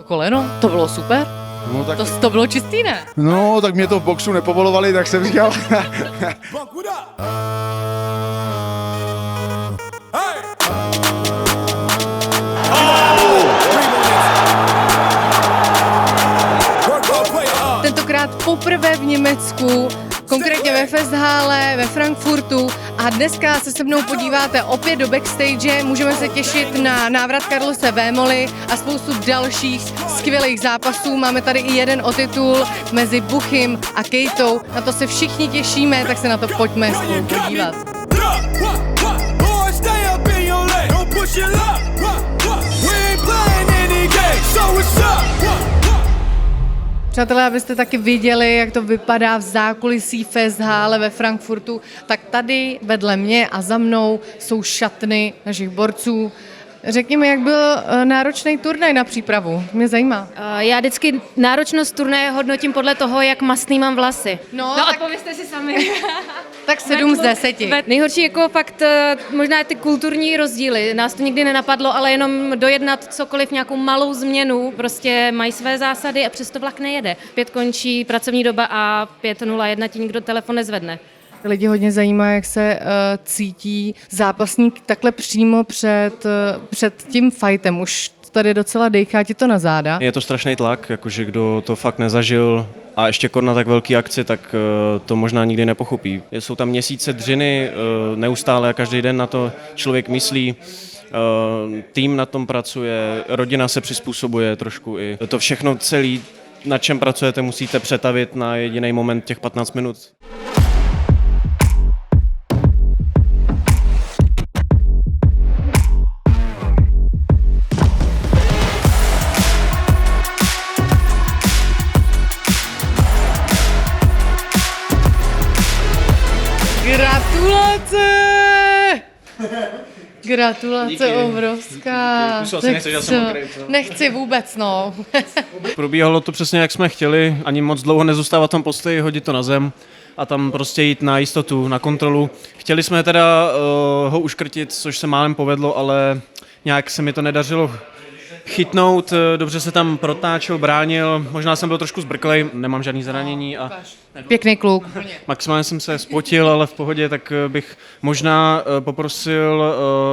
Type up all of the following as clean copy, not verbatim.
koleno, to bylo super. No, tak... To bylo čistý, ne? No, tak mě to v boxu nepovolovali, tak jsem říkal. Tentokrát poprvé v Německu, konkrétně ve Festhalle, ve Frankfurtu, a dneska se se mnou podíváte opět do backstage, můžeme se těšit na návrat Carlose Vémoly a spoustu dalších skvělých zápasů. Máme tady i jeden o titul mezi Buchym a Kejtou, na to se všichni těšíme, tak se na to pojďme spolu podívat. Přátelé, abyste taky viděli, jak to vypadá v zákulisí Festhalle ve Frankfurtu, tak tady vedle mě a za mnou jsou šatny našich borců. Řekni mi, jak byl náročný turnaj na přípravu, mě zajímá. Já vždycky náročnost turnaje hodnotím podle toho, jak mastný mám vlasy. No tak odpovězte si sami. Tak 7 z 10. Nejhorší jako fakt možná ty kulturní rozdíly. Nás to nikdy nenapadlo, ale jenom dojednat cokoliv, nějakou malou změnu. Prostě mají své zásady a přesto vlak nejede. 5 končí pracovní doba a 5:01 ti nikdo telefon nezvedne. Lidi hodně zajímá, jak se cítí zápasník takhle přímo před tím fightem. Už tady docela dejchá ti to na záda. Je to strašný tlak, jakože kdo to fakt nezažil a ještě na tak velký akci, tak to možná nikdy nepochopí. Jsou tam měsíce dřiny, neustále a každý den na to člověk myslí. Tým na tom pracuje, rodina se přizpůsobuje trošku i. To všechno celé, na čem pracujete, musíte přetavit na jediný moment těch 15 minut. Gratulace! Gratulace obrovská. Nechci vůbec, no. Probíhalo to přesně, jak jsme chtěli, ani moc dlouho nezůstávat tam postoji, hodit to na zem a tam prostě jít na jistotu, na kontrolu. Chtěli jsme teda ho uškrtit, což se málem povedlo, ale nějak se mi to nedařilo chytnout, dobře se tam protáčel, bránil, možná jsem byl trošku zbrklej, nemám žádný zranění a Pěkný kluk. maximálně jsem se spotil, ale v pohodě, tak bych možná poprosil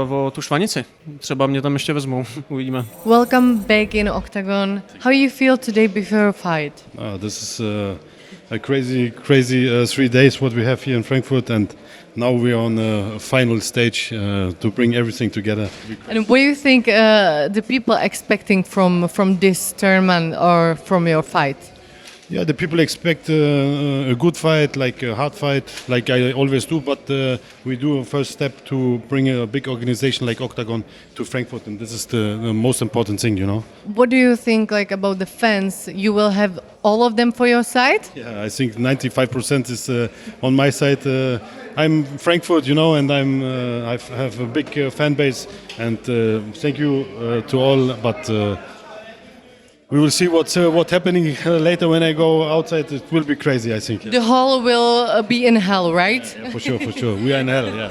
o tu švanici. Třeba mě tam ještě vezmou, uvidíme. Welcome back in Octagon. How you feel today before a fight? This is a crazy 3 days what we have here in Frankfurt, and now we are on a final stage to bring everything together. And what do you think the people expecting from this tournament or from your fight? Yeah, the people expect a good fight, like a hard fight, like I always do, but we do a first step to bring a big organization like Octagon to Frankfurt, and this is the most important thing, you know. What do you think like about the fans? You will have all of them for your side? Yeah, I think 95% is on my side. I'm Frankfurt, you know, and I have a big fan base, and thank you to all, but we will see what's happening later when I go outside. It will be crazy, I think. Yeah. The hall will be in hell, right? Yeah, for sure. We are in hell, yeah.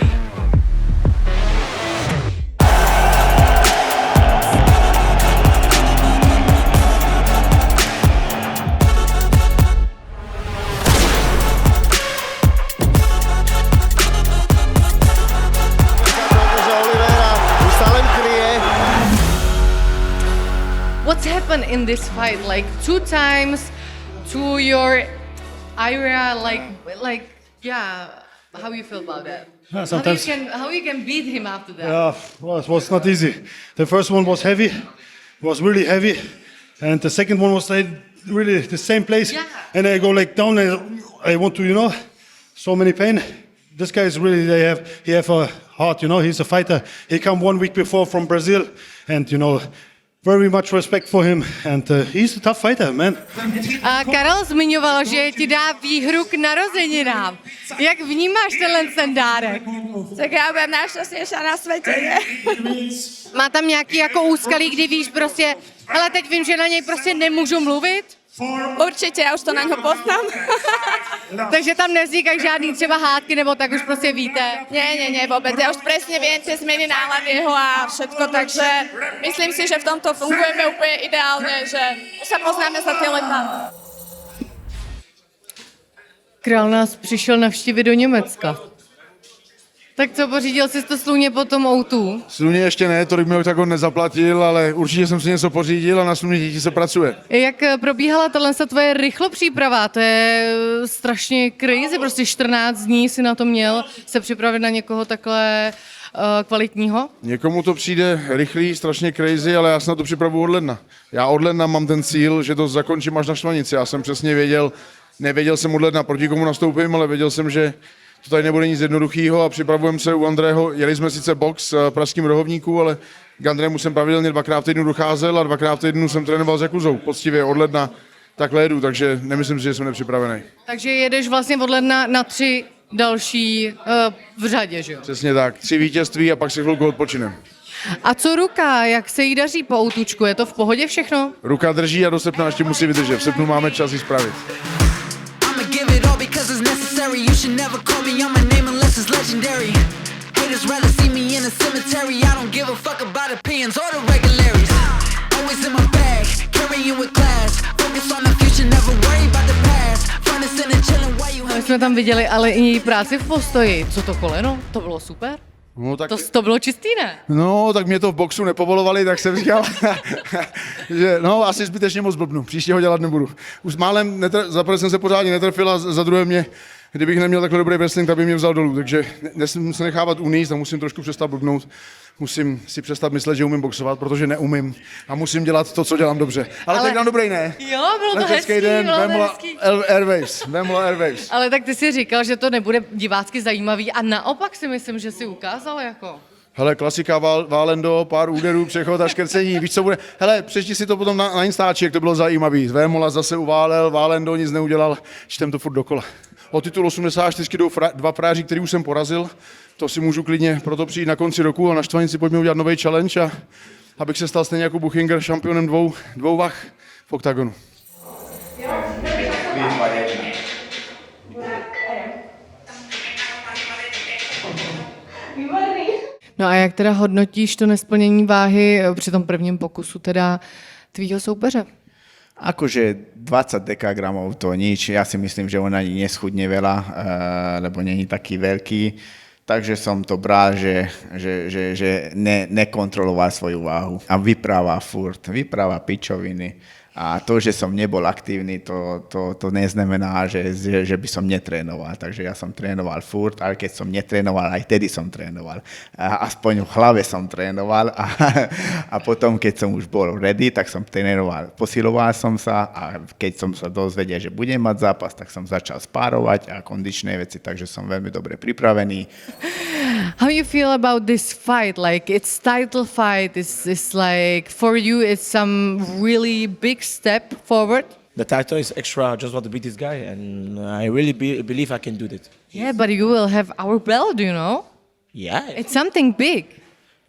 What's happened in this fight? Like 2 times to your area, like yeah. How you feel about that? Yeah, sometimes. How you can beat him after that? Yeah, well, it was not easy. The first one was heavy, was really heavy, and the second one was like really the same place. Yeah. And I go like down, and I want to, you know, so many pain. This guy is really, he have a heart, you know. He's a fighter. He come 1 week before from Brazil, and you know. Very much respect for him, and he's a tough fighter, man. A Karel zmiňoval, že ti dá výhru k narozeninám. Jak vnímáš ten dárek? Tak já budem nejšťastnější na světě, ne? Má tam nějaký jako úskalí, kdy víš prostě, ale teď vím, že na něj prostě nemůžu mluvit? Určitě, já už to na něho poznám. Takže tam nevznikají žádný třeba hádky, nebo tak už prostě víte. Nie, vôbec. Ja už presne viem tie zmeny nálad jeho a všetko, takže myslím si, že v tomto fungujeme úplne ideálne, že sa poznáme za tie leta. Král nás přišel navštívit do Německa. Tak co, pořídil jsi to sluně po tom O2? Sluně ještě ne, tolik mi Octagon nezaplatil, ale určitě jsem si něco pořídil a na sluně děti se pracuje. Jak probíhala tahle tvoje rychlopříprava? To je strašně crazy, prostě 14 dní si na to měl se připravit na někoho takhle kvalitního? Někomu to přijde rychlý, strašně crazy, ale já se na to připravuju od ledna. Já od ledna mám ten cíl, že to zakončím až na Štvanici. Já jsem přesně věděl, nevěděl jsem od ledna, proti komu nastoupím, ale věděl jsem, že to tady nebude nic jednoduchého a připravujeme se u Andrého. Jeli jsme sice box v pražském Rohovníku, ale k Andrému jsem pravidelně 2krát v týdnu docházel a 2krát v týdnu jsem trénoval s Jakuzou. Poctivě od ledna takhle jedu, takže nemyslím si, že jsem nepřipravený. Takže jedeš vlastně od ledna na 3 další v řadě, že jo? Přesně tak, 3 vítězství a pak si chvilku odpočinem. A co ruka, jak se jí daří po outučku? Je to v pohodě všechno? Ruka drží a do srpna ještě musí vydržet. V srpnu máme čas ji spravit. I'ma give it all because it's necessary. You should never call me on my name unless it's legendary. Haters rather see me in a cemetery. I don't give a fuck about opinions or the regularies. Always in my bag, carrying with class. Focus on the future, never worry about the past. Fun is in and chilling while you My jsme tam viděli ale i její práci v postoji. Co to koleno? To bylo super. No, tak... To bylo čistý, ne? No, tak mě to v boxu nepovolovali, tak jsem říkal, že no, asi zbytečně moc blbnu, příště ho dělat nebudu. Už málem, za prvé jsem se pořádně netrefil a za druhé mě, kdybych neměl takhle dobrý wrestling, tak by mě vzal dolů, takže nesmím se nechávat uníst a musím trošku přestat blbnout. Musím si přestat myslet, že umím boxovat, protože neumím a musím dělat to, co dělám dobře. Ale teď dělám dobrý, ne? Jo, bylo to Letecký hezký, den, bylo to Vemla hezký. Airways. Ale tak ty si říkal, že to nebude divácky zajímavý a naopak si myslím, že si ukázal jako. Hele, klasika Válendo, pár úderů, přechod a škrcení, víš, co bude? Hele, přečti si to potom na Instači, jak to bylo zajímavý. Vémola zase uválel, Válendo nic neudělal, čtem to furt dokola. O titul 84 jdou 2 fráři, který už jsem porazil, to si můžu klidně proto přijít na konci roku a na Štvanici pojďme udělat nový challenge a abych se stal stejně jako Buchinger šampionem dvou vah v Octagonu. No a jak teda hodnotíš to nesplnění váhy při tom prvním pokusu teda tvýho soupeře? Akože 20 dekagramov to nič, ja si myslím, že on ani neschudne veľa, lebo není taký veľký, takže som to bral, že nekontroloval svoju váhu a vypráva pičoviny. A to, že som nebol aktívny, to neznamená, že by som netrénoval. Takže ja som trénoval furt, ale keď som netrénoval, aj tedy som trénoval. Aspoň v hlave som trénoval a potom, keď som už bol ready, tak som trénoval. Posiloval som sa a keď som sa dozvedel, že budem mať zápas, tak som začal spárovať a kondičné veci, takže som veľmi dobre pripravený. How you feel about this fight? Like it's title fight, it's like for you it's some really big step forward? The title is extra. I just want to beat this guy, and I really believe I can do that. Yeah, but you will have our belt, you know? Yeah, It's something big.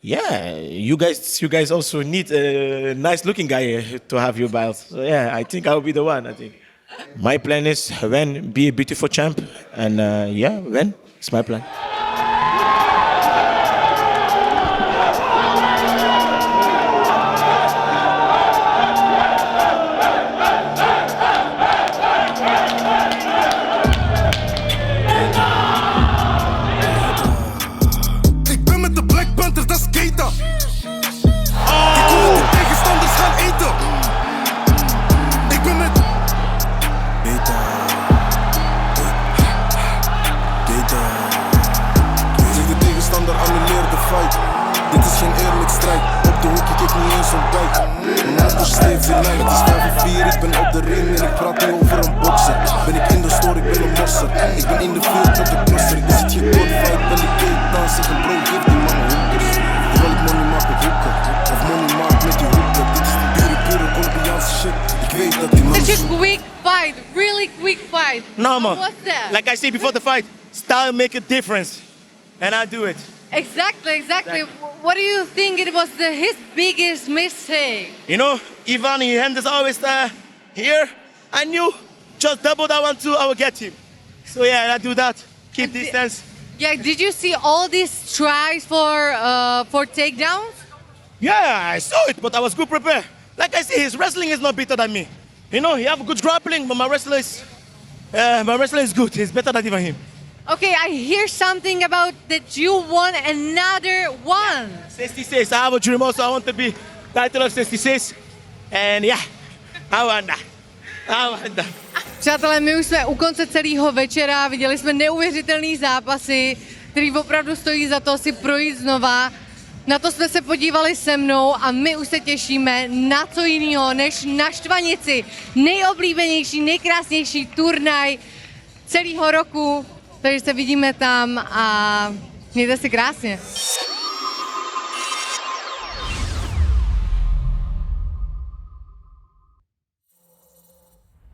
yeah. You guys also need a nice-looking guy to have your belt. So yeah, I think I'll be the one. I think my plan is win, be a beautiful champ, and win. It's my plan. Dit is geen eerlijk strijd. Op de hoek, ik kijk niet eens ontbijt. Mijn maat is steeds in lijn. Het is 5-4, ik ben op de ring en ik praat niet over een bokser. Ben ik in de store, ik ben een mosser. Ik ben in de field op de crosser. Ik zit hier door fight, ben ik keek dan zeggen bro, geef die man hoekers. Terwijl ik money maak met hoeken. Of money maak met die hoeken. Dit is pure Colombiaanse shit. Ik weet dat die man Such a quick fight, really quick fight. No, man. What's that? Like I said before the fight, style make a difference, and I do it. Exactly. What do you think it was his biggest mistake? You know, Ivan, his hand is always here, I knew just double that 1-2, I would get him. So yeah, I do that. Keep distance. Yeah, did you see all these tries for takedowns? Yeah, I saw it, but I was good prepared. Like I say, his wrestling is not better than me. You know, he have good grappling, but my wrestling is good. He's better than even him. Okay, I hear something about that you won another one. 66. I have a dream also. I want to be title of 66. And yeah, I want that. Přátelé, my už jsme u konce celého večera, viděli jsme neuvěřitelný zápasy, který opravdu stojí za to si projít znova. Na to jsme se podívali se mnou a my už se těšíme na co jiného než na Štvanici. Nejoblíbenější, nejkrásnější turnaj celého roku. Takže se vidíme tam a mějte si krásně.